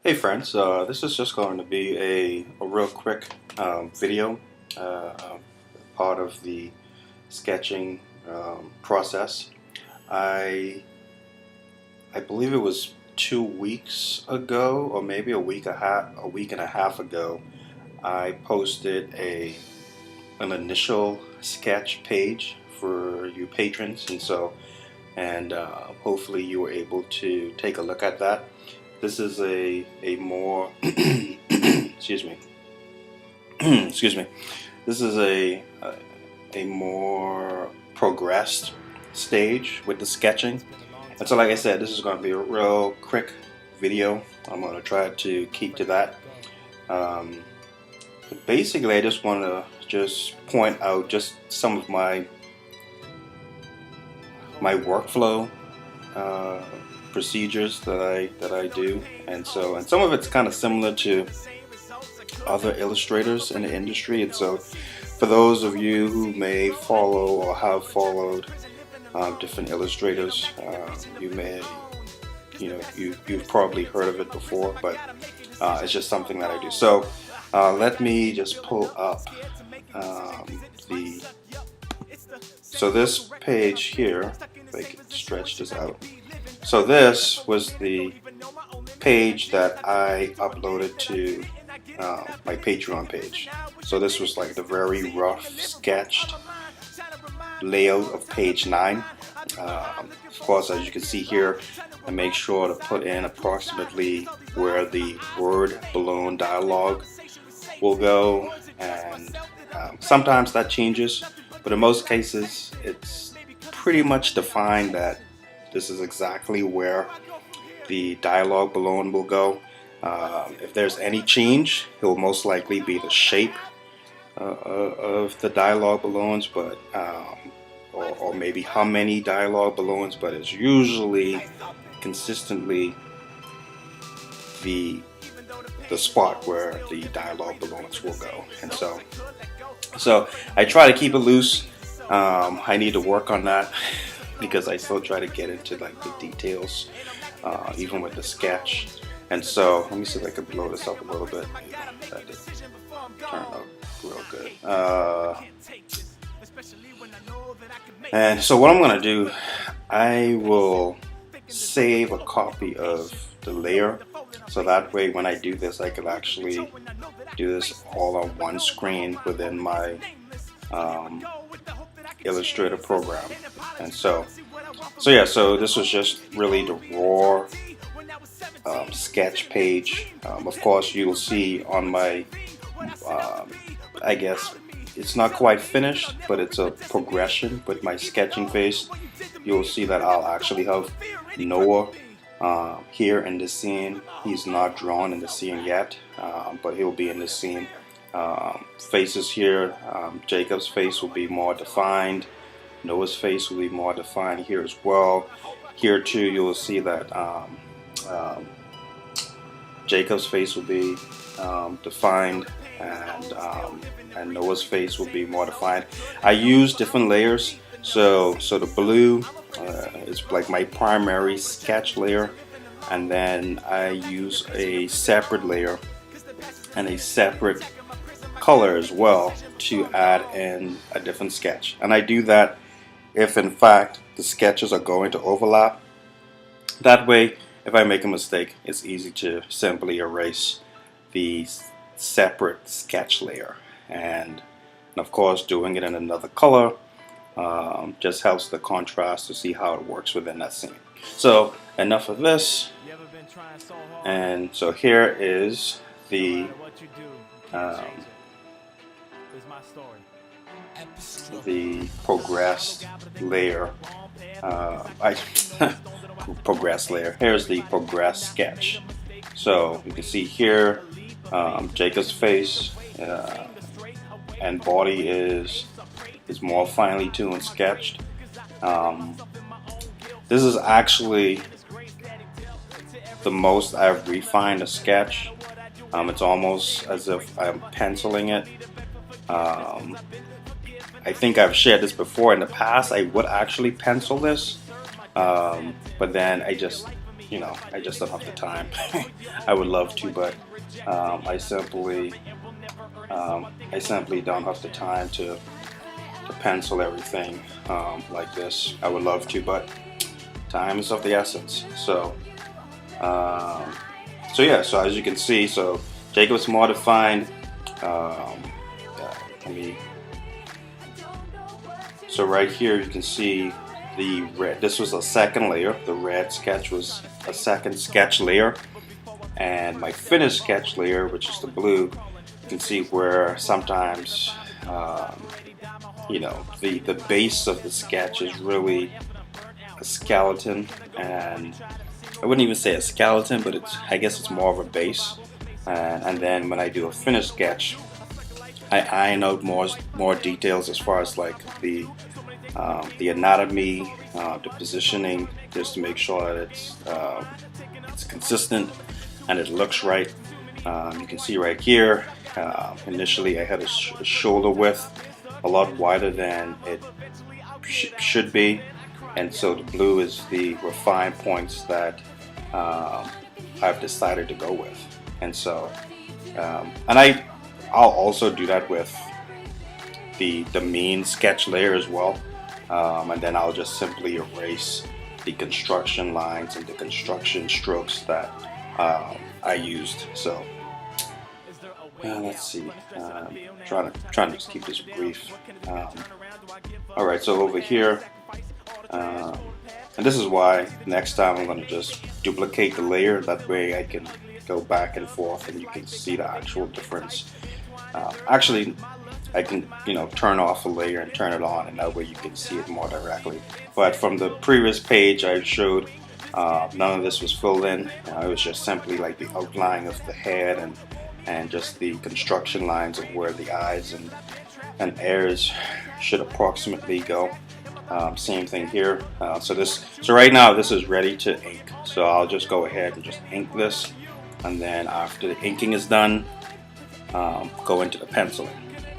Hey friends, this is just going to be a real quick video, part of the sketching process. I I believe it was 2 weeks ago, or maybe a week and a half ago. I posted an initial sketch page for you patrons, and hopefully you were able to take a look at that. This is a more excuse me excuse me. This is a more progressed stage with the sketching. And so, like I said, this is going to be a real quick video. I'm going to try to keep to that. But basically, I just want to point out just some of my workflow procedures that I do, and some of it's kind of similar to other illustrators in the industry. And so, for those of you who may follow or have followed different illustrators, you've probably heard of it before, but it's just something that I do. So let me just pull up this page here. If I could stretch this out. So this was the page that I uploaded to my Patreon page. So this was like the very rough sketched layout of page 9. Of course, as you can see here, I make sure to put in approximately where the word balloon dialogue will go, and sometimes that changes, but in most cases it's pretty much defined that this is exactly where the dialogue balloon will go. If there's any change, it will most likely be the shape of the dialogue balloons, but or maybe how many dialogue balloons, but it's usually consistently the spot where the dialogue balloons will go. And so I try to keep it loose. I need to work on that because I still try to get into like the details, even with the sketch. And so let me see if I can blow this up a little bit. That did turn out real good. And so what I'm going to do, I will save a copy of the layer, so that way when I do this, I can actually do this all on one screen within my Illustrator program. And so this was just really the raw sketch page. Of course, you'll see on my I guess it's not quite finished, but it's a progression with my sketching phase. You'll see that I'll actually have Noah here in the scene. He's not drawn in the scene yet, but he'll be in the scene. Faces here, Jacob's face will be more defined. Noah's face will be more defined here as well. Here too, you'll see that Jacob's face will be defined, and Noah's face will be more defined. I use different layers. So the blue is like my primary sketch layer, and then I use a separate layer and a separate color as well to add in a different sketch. And I do that if in fact the sketches are going to overlap. That way, if I make a mistake, it's easy to simply erase the separate sketch layer. And of course, doing it in another color just helps the contrast to see how it works within that scene. So enough of this. And so here is the progressed layer. Progressed layer. Here's the progressed sketch. So you can see here Jacob's face and body is more finely tuned and sketched. This is actually the most I've refined a sketch. It's almost as if I'm penciling it. I think I've shared this before. In the past, I would actually pencil this, but then I just you know, I just don't have the time. I would love to, but I simply don't have the time to pencil everything like this. I would love to, but time is of the essence. So yeah, so as you can see, so Jacob's more defined. Let me. So right here you can see the red. This was a second layer. The red sketch was a second sketch layer, and my finished sketch layer, which is the blue, you can see where sometimes you know, the base of the sketch is really a skeleton, and I wouldn't even say a skeleton, but I guess it's more of a base. And then when I do a finished sketch, I iron out more details as far as like the anatomy, the positioning, just to make sure that it's consistent and it looks right. You can see right here, initially I had a shoulder width a lot wider than it should be, and so the blue is the refined points that I've decided to go with. And so and I'll also do that with the main sketch layer as well, and then I'll just simply erase the construction lines and the construction strokes that I used. So let's see, trying to just keep this brief. Alright, so over here, and this is why next time I'm going to just duplicate the layer, that way I can go back and forth and you can see the actual difference. Actually, I can, you know, turn off a layer and turn it on, and that way you can see it more directly. But from the previous page I showed, none of this was filled in. It was just simply like the outline of the head and just the construction lines of where the eyes and ears should approximately go. Same thing here. So right now this is ready to ink. So I'll just go ahead and just ink this, and then after the inking is done, go into the penciling.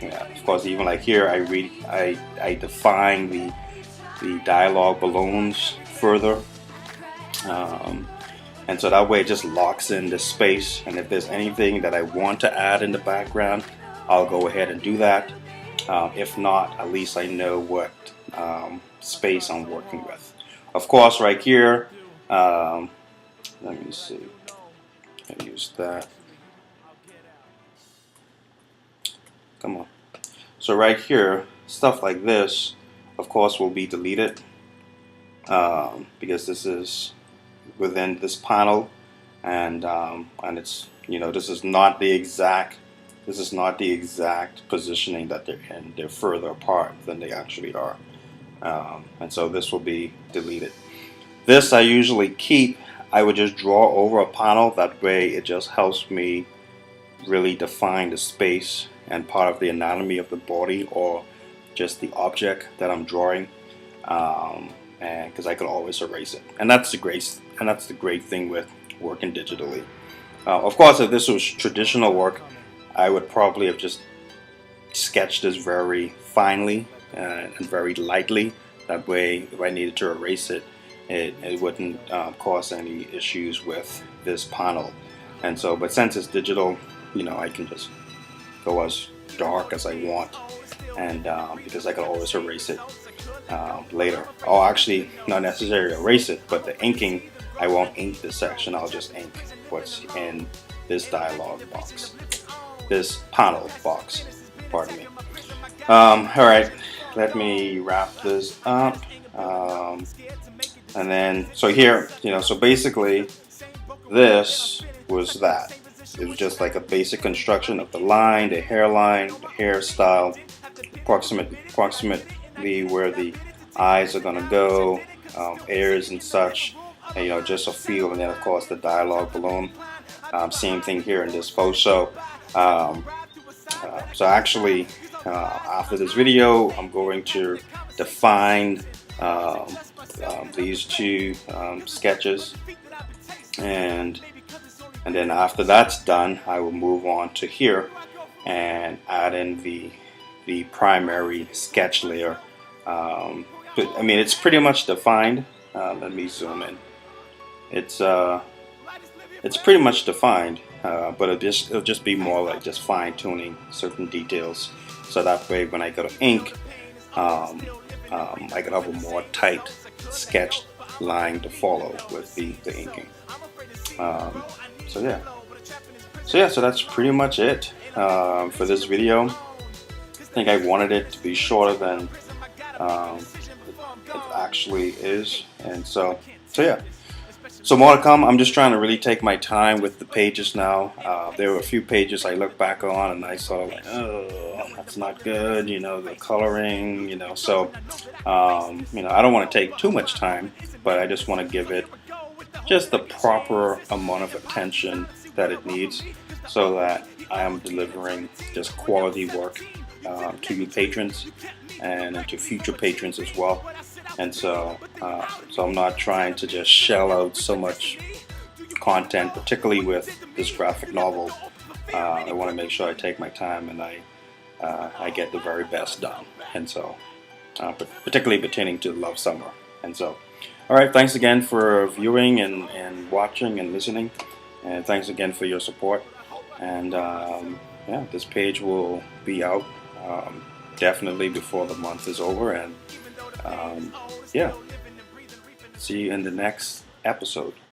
Yeah, of course, even like here, I define the dialogue balloons further, and so that way it just locks in the space. And if there's anything that I want to add in the background, I'll go ahead and do that. If not, at least I know what space I'm working with. Of course, right here, let me see. I use that. Come on. So right here, stuff like this, of course, will be deleted because this is within this panel, and it's, you know, this is not the exact positioning that they're in. They're further apart than they actually are, and so this will be deleted. This I usually keep. I would just draw over a panel. That way, it just helps me really define the space and part of the anatomy of the body or just the object that I'm drawing, and because I could always erase it, and that's the great thing with working digitally. Of course, if this was traditional work, I would probably have just sketched this very finely and very lightly. That way, if I needed to erase it, it wouldn't cause any issues with this panel. And so, but since it's digital, you know, I can just go as dark as I want, and because I can always erase it later. Oh, actually, not necessarily erase it, but the inking, I won't ink this section. I'll just ink what's in this dialog box, this panel box. Pardon me. All right, let me wrap this up. And then, so here, you know, so basically, this was that. It was just like a basic construction of the line, the hairline, the hairstyle, approximately where the eyes are gonna go, ears and such, and, you know, just a feel, and then of course the dialogue balloon. Same thing here in this photo. So actually, after this video, I'm going to define these two sketches, and then after that's done, I will move on to here and add in the primary sketch layer. But I mean, it's pretty much defined. Let me zoom in. it's pretty much defined, but it'll just be more like just fine tuning certain details, so that way when I go to ink, um, I can have a more tight sketch line to follow with the inking. Um, so yeah, so that's pretty much it for this video. I think I wanted it to be shorter than um, it actually is, and so yeah. So more to come. I'm just trying to really take my time with the pages now. There were a few pages I look back on and I saw like, oh, that's not good. You know, the coloring. You know, so you know, I don't want to take too much time, but I just want to give it just the proper amount of attention that it needs, so that I am delivering just quality work to you patrons and to future patrons as well. And so I'm not trying to just shell out so much content, particularly with this graphic novel. I want to make sure I take my time and I get the very best done. And so, particularly pertaining to Love Summer. And so, all right, thanks again for viewing and watching and listening. And thanks again for your support. And yeah, this page will be out definitely before the month is over. And yeah, see you in the next episode.